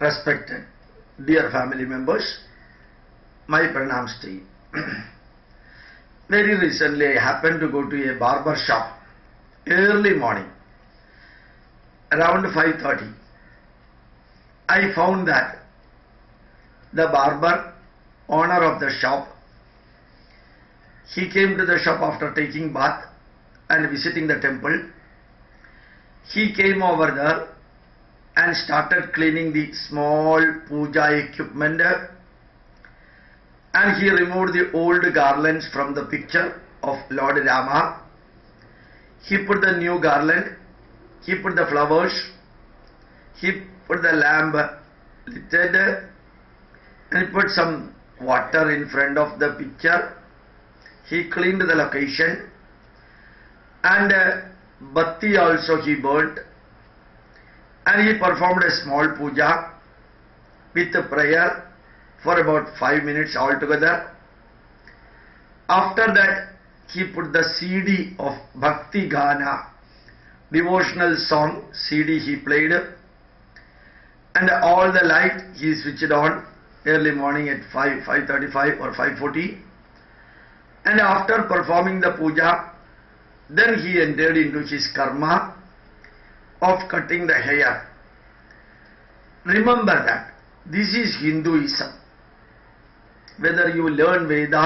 Respected dear family members, my pranams to you. Very recently I happened to go to a barber shop early morning around 5:30. I found that the barber, owner of the shop, he came to the shop after taking bath and visiting the temple. He came over there and started cleaning the small puja equipment, and he removed the old garlands from the picture of Lord Rama. He put the new garland, he put the flowers, he put the lamp lit, and he put some water in front of the picture. He cleaned the location, and batti also he burnt, and he performed a small puja with a prayer for about 5 minutes altogether. After that, he put the CD of Bhakti Gana, devotional song CD he played, and all the light he switched on early morning at 5:35 or 5:40. And after performing the puja, then he entered into his karma of cutting the hair. Remember that this is Hinduism. Whether you learn Veda,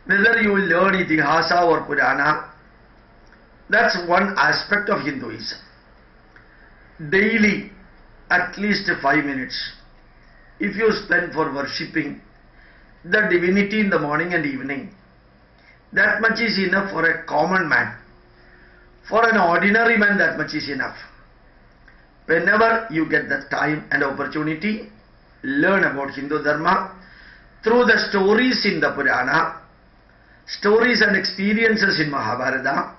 whether you learn Itihasa or Purana, that's one aspect of Hinduism. Daily, at least 5 minutes, if you spend for worshipping the divinity in the morning and evening, that much is enough for a common man. For an ordinary man, that much is enough. Whenever you get the time and opportunity, learn about Hindu Dharma through the stories in the Purana, stories and experiences in Mahabharata,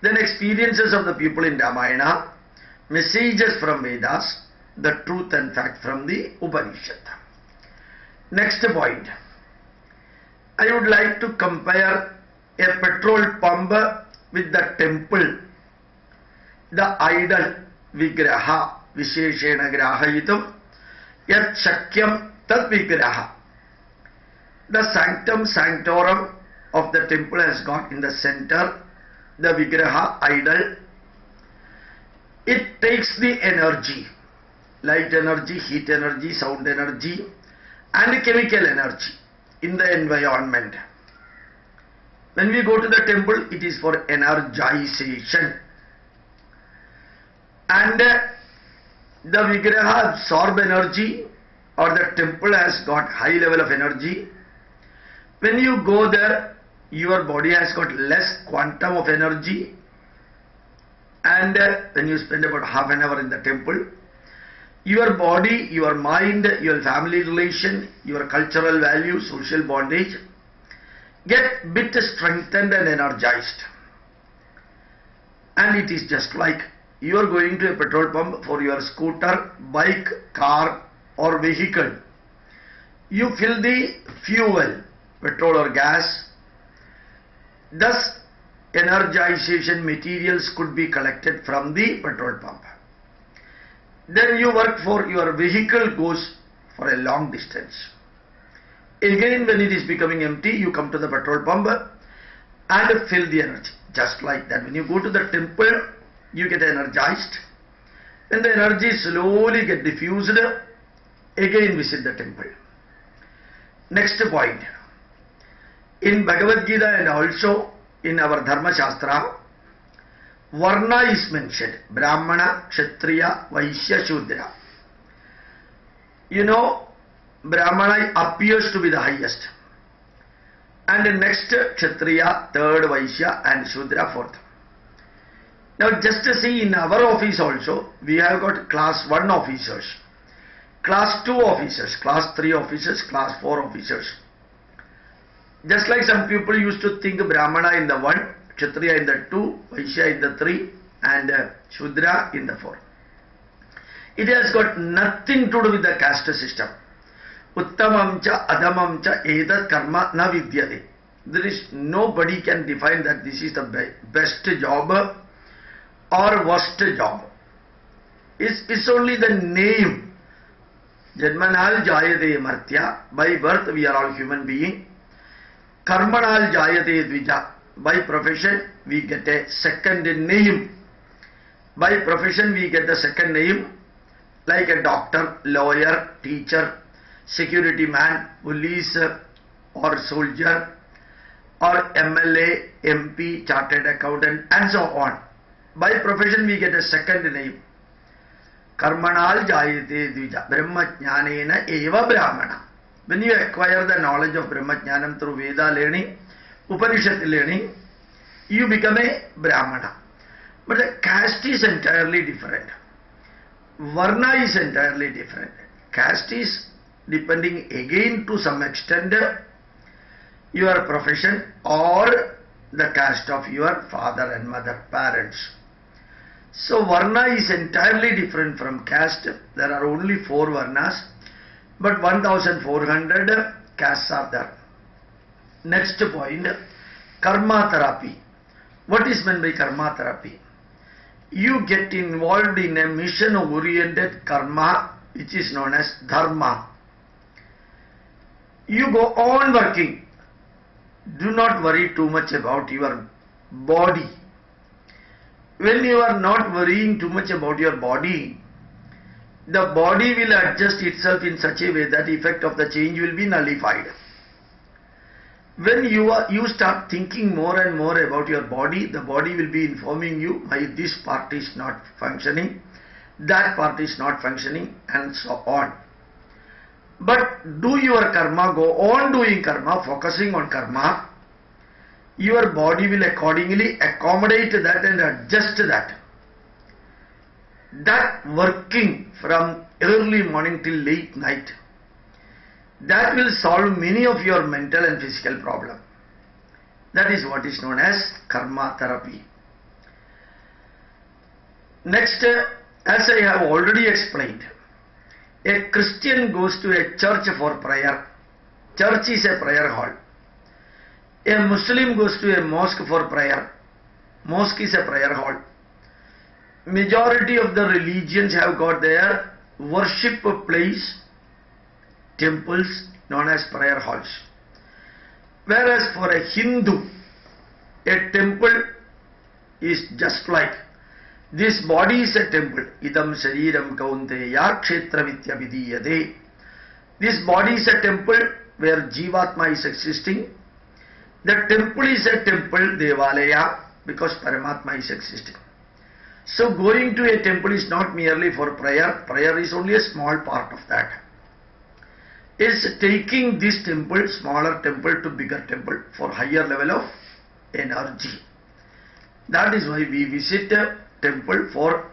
then experiences of the people in Ramayana, messages from Vedas, the truth and fact from the Upanishad. Next point, I would like to compare a petrol pump with the temple, the idol vigraha visheshena grahayitum yat shakyam tat vigraha. The sanctum sanctorum of the temple has got in the center the vigraha, idol. It takes the energy, light energy, heat energy, sound energy, and chemical energy in the environment. When we go to the temple, it is for energization. And the vigraha absorb energy, or the temple has got high level of energy. When you go there, your body has got less quantum of energy, and when you spend about half an hour in the temple, your body, your mind, your family relation, your cultural value, social bondage get bit strengthened and energized. And it is just like you are going to a petrol pump for your scooter, bike, car or vehicle. You fill the fuel, petrol or gas. Thus, energization materials could be collected from the petrol pump. Then you work for your vehicle, goes for a long distance. Again, when it is becoming empty, you come to the petrol pump and fill the energy. Just like that, when you go to the temple, you get energized. When the energy slowly get diffused, again visit the temple. Next point. In Bhagavad Gita and also in our Dharma Shastra, Varna is mentioned. Brahmana, Kshatriya, Vaishya, Shudra. You know, Brahmana appears to be the highest. And the next Kshatriya, third Vaishya, and Shudra, fourth. Now just to see, in our office also, we have got class 1 officers, class 2 officers, class 3 officers, class 4 officers. Just like some people used to think Brahmana in the 1, Kshatriya in the 2, Vaishya in the 3, and Shudra in the 4. It has got nothing to do with the caste system. Uttamam cha adamam cha edat karma na vidyate. There is nobody can define that this is the best job or worst job. It's only the name Janmanal jayate martya. By birth we are all human being. Karmanal jayate dvija. By profession we get a second name. By profession we get the second name, like a doctor, lawyer, teacher, security man, police or soldier, or MLA, MP, chartered accountant, and so on. By profession we get a second name. Karmanal jayate dvija. Brahmajnanena eva brahmana. When you acquire the knowledge of Brahmajnanam through Veda learning, Upanishad learning, you become a Brahmana. But the caste is entirely different. Varna is entirely different. Caste is depending again to some extent your profession or the caste of your father and mother, parents. So Varna is entirely different from caste. There are only 4 Varnas, but 1400 castes are there. Next point, Karma therapy. What is meant by Karma therapy? You get involved in a mission-oriented karma which is known as dharma. You go on working. Do not worry too much about your body. When you are not worrying too much about your body, the body will adjust itself in such a way that the effect of the change will be nullified. When you start thinking more and more about your body, the body will be informing you why this part is not functioning, that part is not functioning, and so on. But do your karma, go on doing karma, focusing on karma. Your body will accordingly accommodate that and adjust that. That working from early morning till late night, that will solve many of your mental and physical problems. That is what is known as karma therapy. Next, as I have already explained, a Christian goes to a church for prayer. Church is a prayer hall. A Muslim goes to a mosque for prayer. Mosque is a prayer hall. Majority of the religions have got their worship place, temples known as prayer halls. Whereas for a Hindu, a temple is just like this body is a temple. Idam shariram kaunteya kshetra vitya vidiyade. This body is a temple where Jivatma is existing. The temple is a temple, Devalaya, because Paramatma is existing. So going to a temple is not merely for prayer. Prayer is only a small part of that. It's taking this temple, smaller temple to bigger temple for higher level of energy. That is why we visit a temple for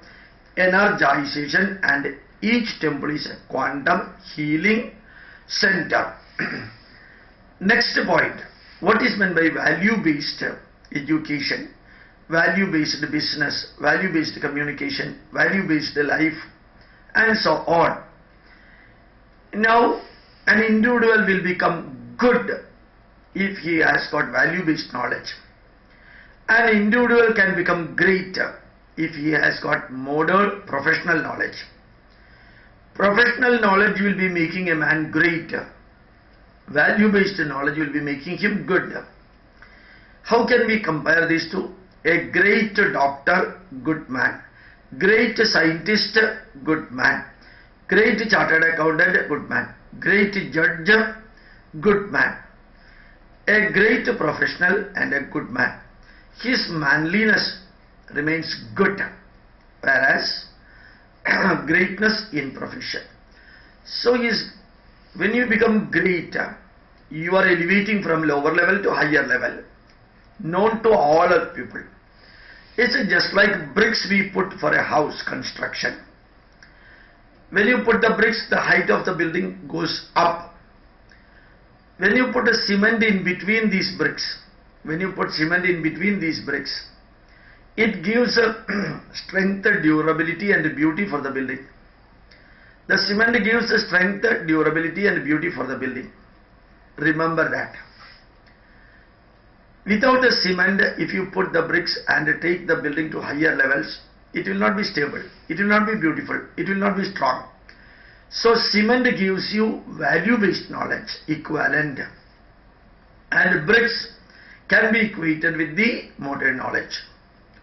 energization, and each temple is a quantum healing center. Next point, what is meant by value-based education, value-based business, value-based communication, value-based life, and so on. Now, an individual will become good if he has got value-based knowledge. An individual can become great if he has got modern professional knowledge. Professional knowledge will be making a man great. Value-based knowledge will be making him good. How can we compare these two? A great doctor, good man. Great scientist, good man. Great chartered accountant, good man. Great judge, good man. A great professional and a good man. His manliness remains good, whereas greatness in profession. So when you become great, you are elevating from lower level to higher level, known to all other people. It's just like bricks we put for a house construction. When you put the bricks, the height of the building goes up. When you put a cement in between these bricks, it gives a strength, durability and beauty for the building. The cement gives a strength, durability and beauty for the building. Remember that. Without a cement, if you put the bricks and take the building to higher levels, it will not be stable, it will not be beautiful, it will not be strong. So cement gives you value-based knowledge, equivalent, and bricks can be equated with the modern knowledge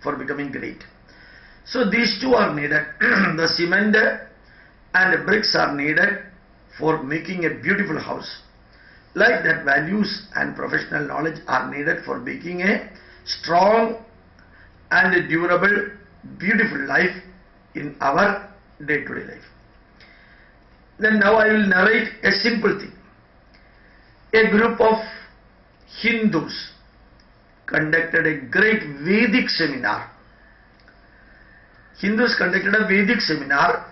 for becoming great. So these two are needed. The cement and bricks are needed for making a beautiful house. Like that, values and professional knowledge are needed for making a strong and durable, beautiful life in our day-to-day life. Then now I will narrate a simple thing. A group of Hindus conducted a great Vedic seminar. Hindus conducted a Vedic seminar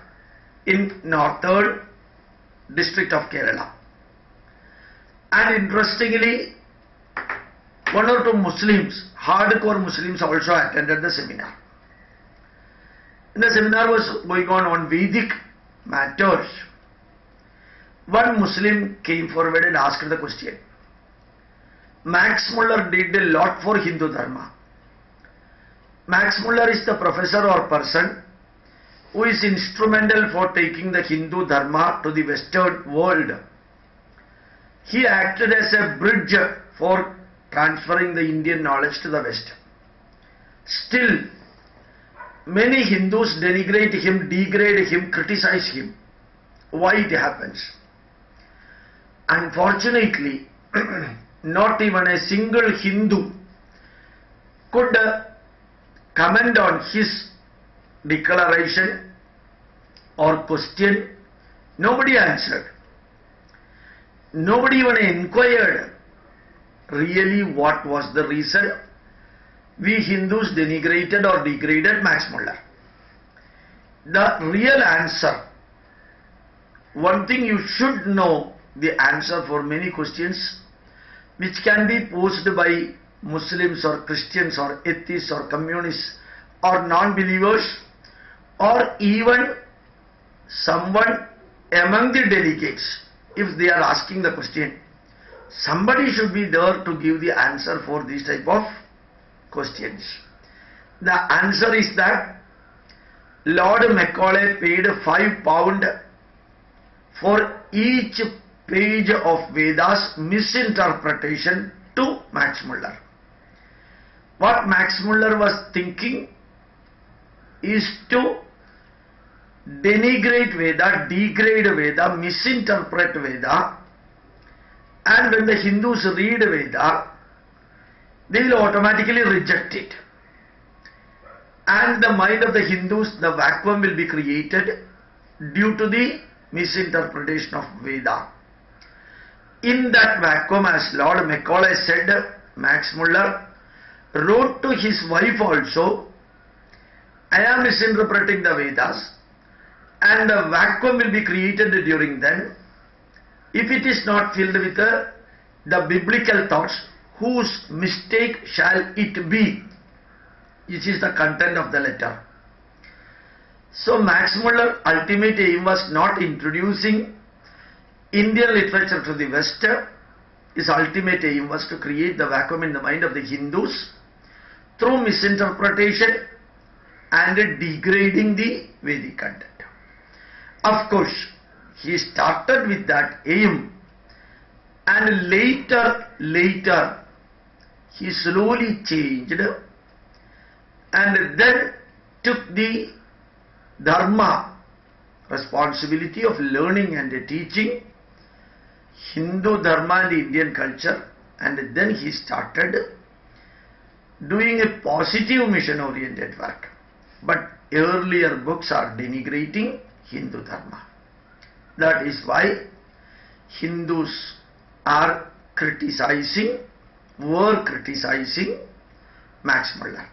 in northern district of Kerala. And interestingly, one or two Muslims, hardcore Muslims, also attended the seminar. And the seminar was going on Vedic matters. One Muslim came forward and asked the question. Max Muller did a lot for Hindu Dharma. Max Muller is the professor or person who is instrumental for taking the Hindu Dharma to the Western world. He acted as a bridge for transferring the Indian knowledge to the West. Still, many Hindus denigrate him, degrade him, criticize him. Why it happens? Unfortunately, not even a single Hindu could comment on his declaration or question. Nobody answered. Nobody even inquired really what was the reason we Hindus denigrated or degraded Max Muller. The real answer, one thing you should know, the answer for many questions which can be posed by Muslims or Christians or atheists or communists or non-believers or even someone among the delegates. If they are asking the question, somebody should be there to give the answer for these type of questions. The answer is that Lord Macaulay paid £5 for each page of Veda's misinterpretation to Max Muller. What Max Muller was thinking is to denigrate Veda, degrade Veda, misinterpret Veda, and when the Hindus read Veda, they will automatically reject it. And the mind of the Hindus, the vacuum will be created due to the misinterpretation of Veda. In that vacuum, as Lord Macaulay said, Max Muller wrote to his wife also, I am misinterpreting the Vedas, and a vacuum will be created during then. If it is not filled with the biblical thoughts, whose mistake shall it be? Which is the content of the letter. So Max Muller ultimate aim was not introducing Indian literature to the West. His ultimate aim was to create the vacuum in the mind of the Hindus through misinterpretation and degrading the Vedic content. Of course, he started with that aim, and later he slowly changed and then took the Dharma responsibility of learning and teaching Hindu Dharma and Indian culture, and then he started doing a positive mission oriented work. But earlier books are denigrating Hindu Dharma. That is why Hindus were criticizing Max Muller.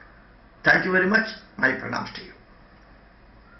Thank you very much. My pranams to you.